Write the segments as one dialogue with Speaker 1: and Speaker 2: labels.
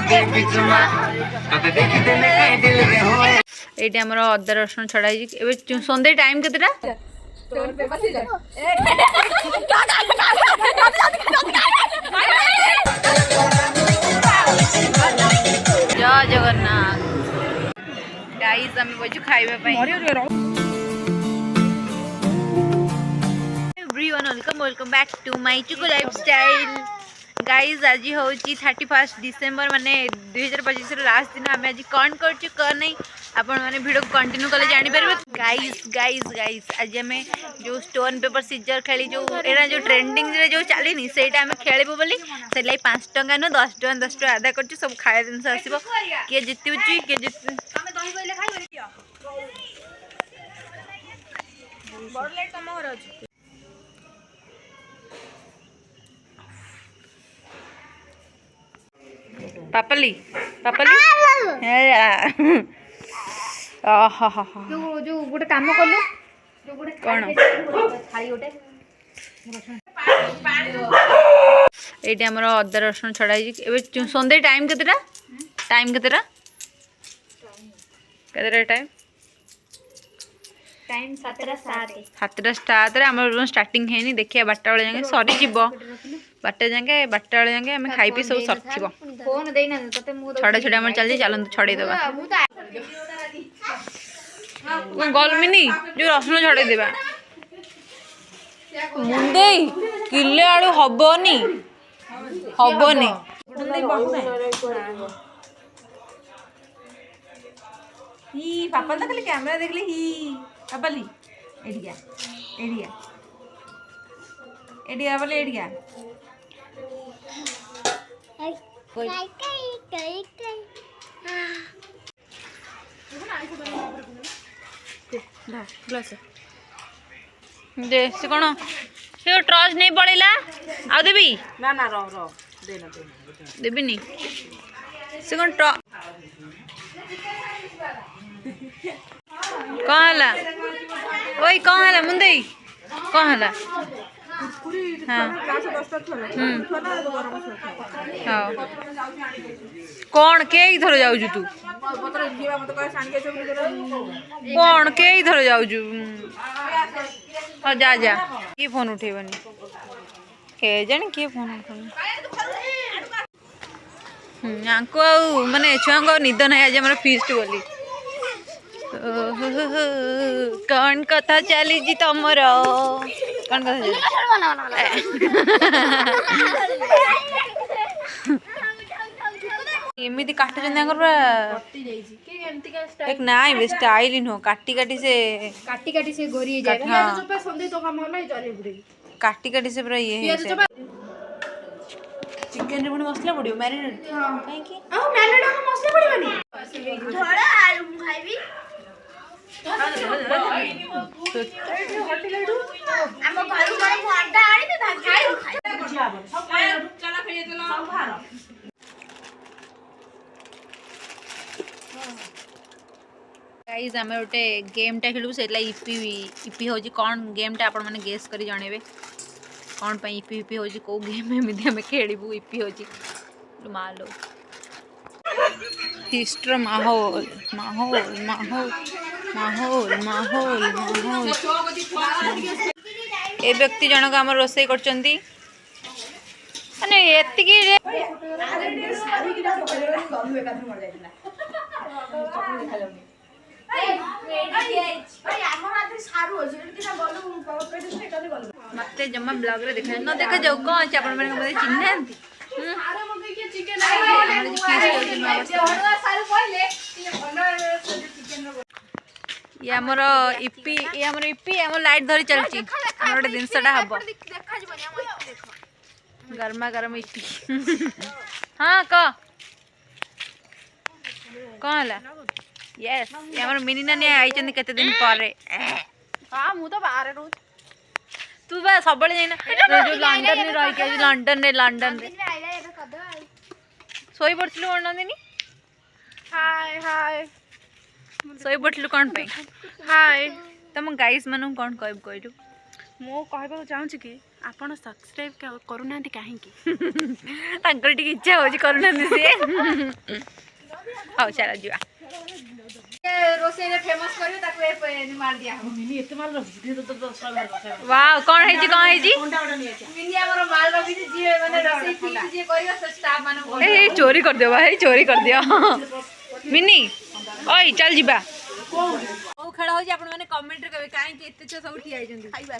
Speaker 1: ये आमर अदा रसुण छड़ाई सन्ध्या टाइम केतेटा जय जगन्नाथ गाइस आम बजु खाइबा everyone welcome back to my Chuku lifestyle guys आज हूँ 31 डिसेम्बर माने 2025 लास्ट दिन आम आज कौन कर नहीं आपण मैंने भिड को कंटिन्यू कले जापर गाइस गाइस गाइस आज आम जो स्टोन पेपर सीजर खेली जो एरा जो ट्रेंडिंग जो चलनी से आम खेलबू बोली से 5 टंका नु 10 टंका आदा कर सब खाया जिन आसो किए जितुची किए जित पापली पापली
Speaker 2: जो गोटे काम कलु जो गोटे
Speaker 1: कौन
Speaker 2: थाली गोटे
Speaker 1: ये आमर अदा रसुण छड़ाई सन्ध्या टाइम केतेटा केतेटा टाइम
Speaker 2: टाइम 7:07
Speaker 1: स्टार्ट आम स्टार्टिंग है देखिए 12 बेले जाए सरी जीव 12 जाए 12 बेले जाए आम खाई पी सब सर
Speaker 2: फोन देना तते मु
Speaker 1: छड़ा छड़ा आम चलती चलते छड़े देवा गलमिनी जो रसुण छड़े देवा मुंदे किले आलू हबनी हबनी ही पापा तो खाली कैमरा देखले ही पापाली एडिया एडिया एडिया बोले एडिया जे से कौन से ट्रच नहीं पड़ेला आ देबी
Speaker 3: ना ना रो रो देना
Speaker 1: देबी नी से कौन ट्र कौन है ओई कौन है मुंदे कौन है हाँ हाँ कौन के इधर जाऊ तू कौन के इधर जाऊ हाँ जा जा किए फोन उठेबनी के जाने किए फोन उठेबनी आंको माने छुआ निद ना आज आम फीस्ट बोली कौन कथा चली जी तमर कौन कथा एमती काटुन एक नाई स्टाइल नुह काटी काटी से
Speaker 2: गोरी
Speaker 1: काटी काटी से पूरा ये चिकन रे पुणी मसला पड़ियो मैरिनेट काहे की
Speaker 2: मैरिनेट को मसला पड़िबनी थोड़ा आलू खाइबी हम घरु माने अंडा आनी त खाइबो चला खाइए चला सब भार
Speaker 1: गाइस आम गोटे गेम टा खेलू से इपी इपी हो कौन गेम टा आपण माने गेस करी जणेबे कौन पे इपी इपी हो को गेम एमती आम खेलू इपी हो मालो हिस्ट्र माहौल माहौल माहौल माहौल माहौल माहौल ए व्यक्ति जनक आम रोसे करचंती माने एतिकी मत जमा ब्लॉग रे देखा न देखा जाऊ कौन अच्छे अपन मैंने चिन्ह ये आमर इपी ये आमर इपी आम लाइट धरी चलची आमर गोटे जिनसटा हम गरमा गरम इपी हाँ कौन है यस ये आमर मिनी नानी आई केते दिन पर
Speaker 2: हां मु तो बाहर रहू
Speaker 1: तू बा सब जाइना जो लंडन में रही के लंडन रे सोई पड़थिलु कोन नंदिनी
Speaker 2: हाय हाय
Speaker 1: सोई पड़थिलु कोन पे
Speaker 2: हाय
Speaker 1: तुम गाइस मानु कोन कहब कहलु
Speaker 2: मो कहबा चाहूँ कि आपण सब्सक्राइब करूना कहीं
Speaker 1: इच्छा हो करूना सी हौ चल जा रोसे फेमस करियो ताको मार दिया
Speaker 3: मिनी एते माल रखी तो
Speaker 1: वाओ कौन है जी
Speaker 2: मिनी हमर माल रखी जी माने रोसे ठीक जे करियो सब स्टाफ माने
Speaker 1: ए चोरी कर दियो भाई चोरी कर दियो मिनी ओई चल जीबा ओ खड़ा हो जी आपण माने कमेंट रे कहबे काहे कि एते सब उठी आइ जंदी खाइबा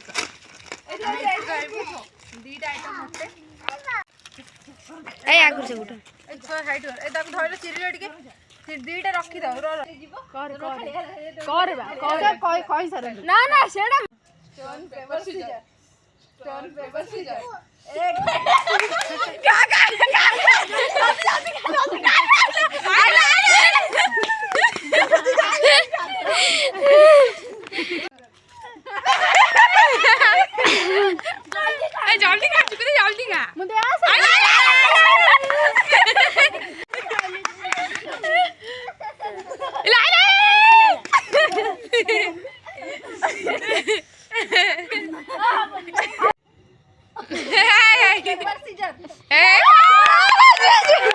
Speaker 1: दीटा आइटम मते ए आगुर से उठो ए छो हाइट ए ताको धइलो चिरिलो टिके फिर दीटा रखी दो रो जीवो कर बा कहि सर
Speaker 2: ना ना सेडा
Speaker 1: स्टोन पेपर सीजर जल्दी खा चुके जल्दी खा
Speaker 2: मुझे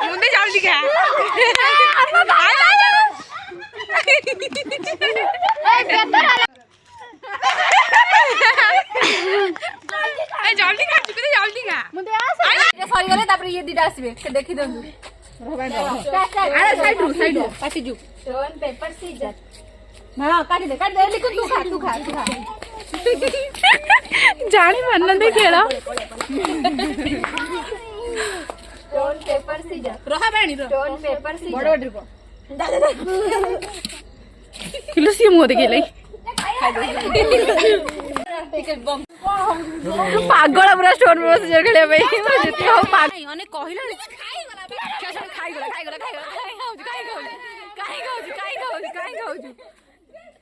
Speaker 1: मुंदे जल्दी खा जल्दी खा चुके जल्दी खा
Speaker 2: मुझे
Speaker 1: सरी गले तापर ये दीटा आसीबे से देखि दंदु अरे साइड काटी जु
Speaker 2: स्टोन पेपर सीजर
Speaker 1: हां काटी दे लेकिन तू खा जानी मन दे खेला
Speaker 2: स्टोन पेपर सीजर
Speaker 1: रहा बाणी
Speaker 2: स्टोन पेपर सीजर
Speaker 1: बड़ बड़ किलो सी मुंह देखे लाई पागल पूरा स्टोन में सीजर खेले भाई जति हो पागल अने कहिला खाई गला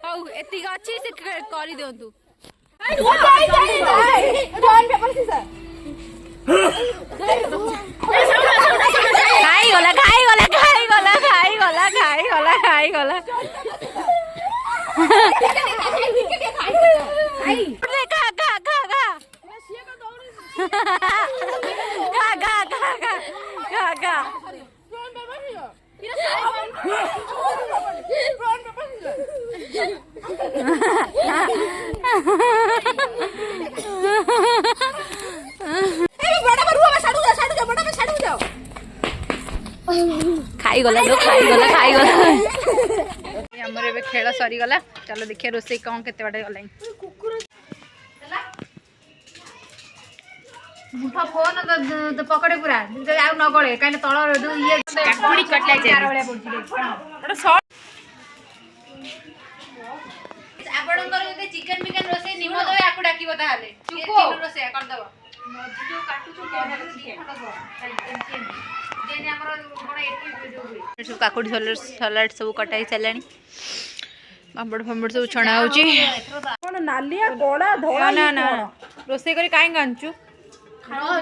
Speaker 1: हौ एति अछि से करि देंतु
Speaker 2: स्टोन पेपर सीजर
Speaker 1: खाई गला खाईगला हमर एबे खेल सरी गला चलो देखिए रोसे कौन केते बाटे गलाई मुठा फोन तो पकड़े पूरा आ न गळे काने तळ ये काकुड़ी कटला जाय एटा शॉर्ट आपणकर जदि चिकन बिकन रोसे निमो दबे आकु डाकिबो ताहाले चुको रोसे कर दबो जो काटू छु देने हमर कोन एटी जो सब काकुड़ी सलाड सब कटाई चलानी पापड़ फापड़ सब छणा होची
Speaker 3: कोन नालिया कोड़ा धोला
Speaker 1: ना ना रोसे करी काई गांचू हां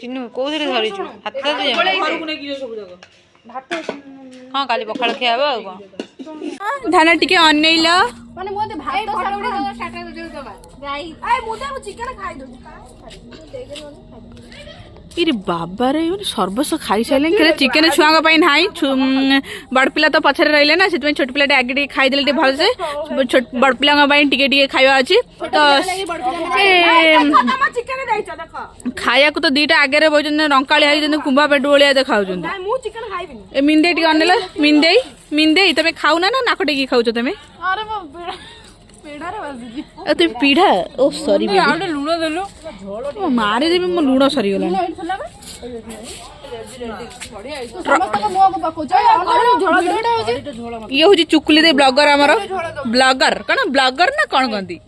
Speaker 1: चिन्नू को धरे धरि छु हाथ तो जे
Speaker 3: घर को नै कियो सब जगह भात
Speaker 1: हां काली पखाळ खियाबो आ को धाना टिके अनैल
Speaker 2: माने मोते भात तो साडुडी दो स्टार्टर दे दबा गाई आय मुदे मु चिकन खाइ दो
Speaker 1: इरे बाबा रे सर्वस खाई साइले के चिकन छुआ पाई नाही बड़ पिला तो पछरे रहले ना सेत छोट पिला आगे टिके खाई देले भल से बड़ पिला पाई टिके टिके खाइबा अछि तो
Speaker 2: चिकन दैछ देखो
Speaker 1: खाया को तो दीटा आगे रे बजन रंकाली हाई जन कुंभा पेट ओलिया देखाउ जन
Speaker 2: मु चिकन खाइबिनी
Speaker 1: ए मिंदे टिके अनले मिंदे तमे खाउ ना नाकटे की खाउ तमे
Speaker 2: अरे पेड़ा रे बाजी
Speaker 1: ए तुम पीढ़ा ओ सॉरी बेबी
Speaker 2: आउडे लूण देलो
Speaker 1: ओ मारे देबे मो लूण सरी गला
Speaker 2: समस्त को मुआ को पको जाय झोଳ देटा होजी
Speaker 1: ये होजी चुकुली दे ब्लॉगर हमरो ब्लॉगर कण ब्लॉगर ना कोन गंदी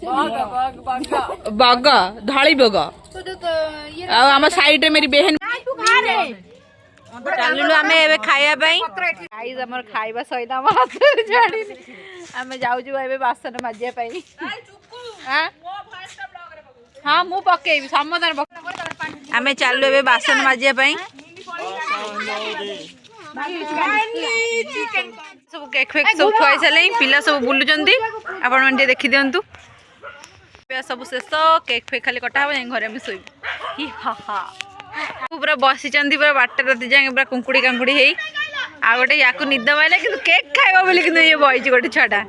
Speaker 1: बागा धाली बगा आ हम साइड रे मेरी बहन चललु हमें एबे खाया पई गाइस हमर खाइबा सहित हम हाथ झाड़ी हमें जाउ जो एबे बासन माजिया पई हां हां मु पकेबी समदर हमें चललु एबे बासन माजिया पई सब केक फेक सब थुआई सारे पिला सब बुलुचंती आपण मन देखि दियंतु सब शेष केक फेक खाली कटा हम घर में शोब कि हा हा पूरा बसी पूरा बाट राति जाए पूरा कुंकुड़ी कांकुड़ी है आ गोटे या निद मारे कि केक खाइबा बोली कि ये बही गोटे छुआटा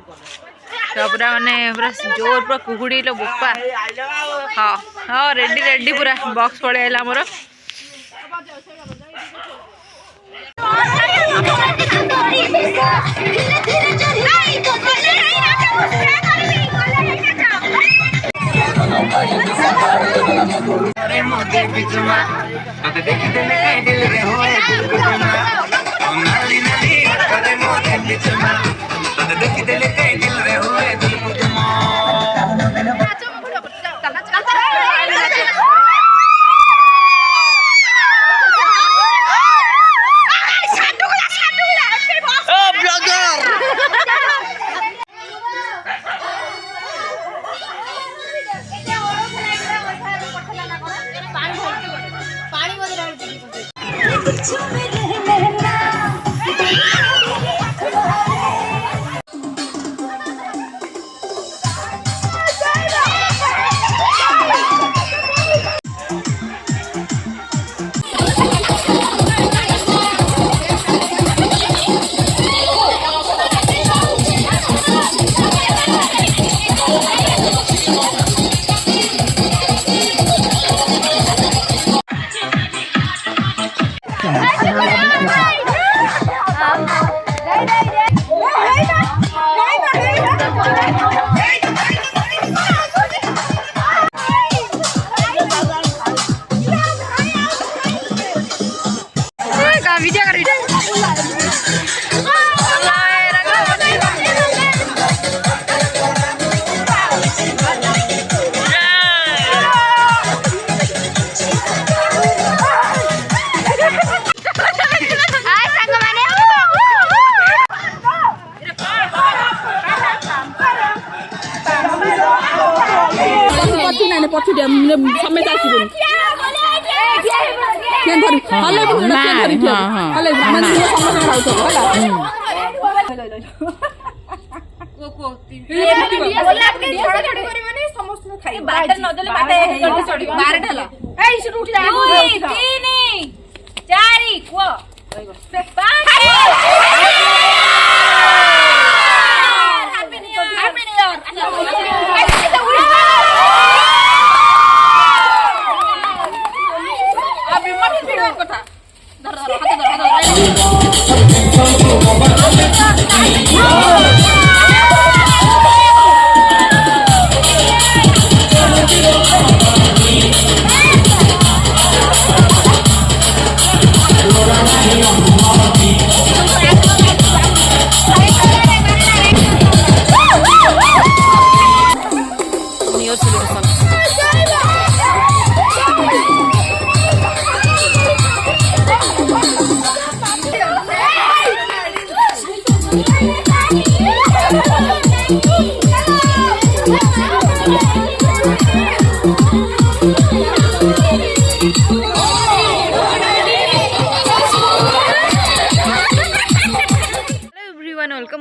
Speaker 1: तो पूरा माने पूरा जोर पूरा कुकुड़ी लो बोपा हाँ हाँ रेडी रेडी पूरा बॉक्स पड़े आला मोर
Speaker 3: समेत आसबन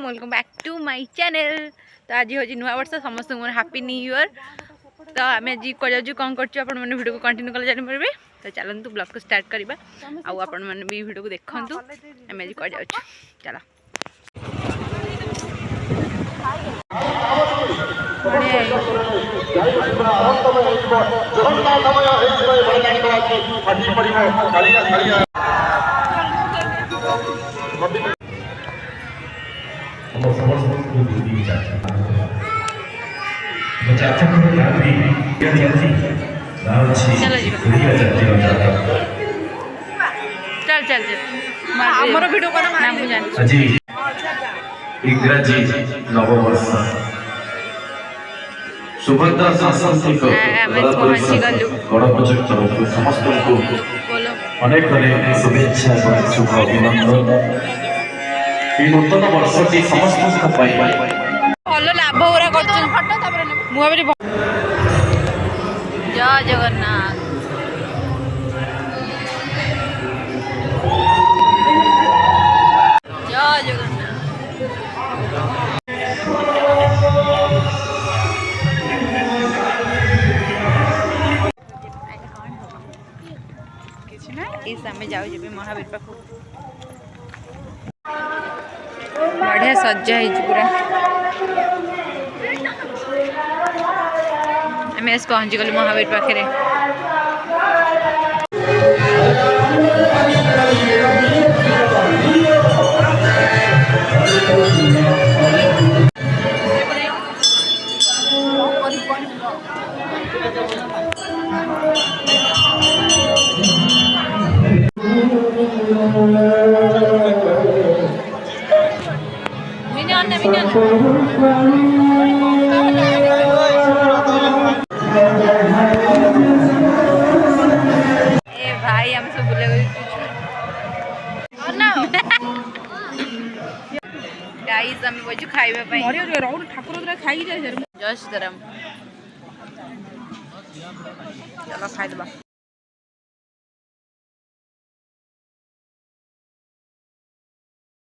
Speaker 1: welcome back to my channel. तो आज हूँ नुआ वर्ष समस्त हैप्पी न्यू ईयर। तो आम आज जाऊँ कौन कर वीडियो को कंटिन्यू कले जानीपारे। तो चलतु ब्लॉग को स्टार्ट करवा आपण मैंने भी वीडियो को देखु आम आज कौन जाऊँ चल चल चल चल वीडियो
Speaker 4: আজি ইংরাজি নববর্ষ সুভদ্রা সাংস্কৃতিক গণপ্রজাতন্ত্র সমস্ত অনেক অনেক শুভেচ্ছা এবং শুভ অভিনন্দন। এই নূতন বর্ষটি সমস্ত
Speaker 1: ଭଲ ଲାଭ ଗୁରା କରୁଛନ୍ତି ଫଟୋ ତାପରେ ମୁଁ ଭାବିଲି ଜୟ ଜଗନ୍ନାଥ। ଜୟ ଜଗନ୍ନାଥ। गाइस आम जाऊँ महावीर पाख बढ़िया सजा है पूरा आम पहुँची गलु महावीर पाखे भाई हम सब बुले गाइस हम बजु खाइबा पई
Speaker 3: ठाकुर खाई जाए
Speaker 1: जय सीताराम चलो खाइदबा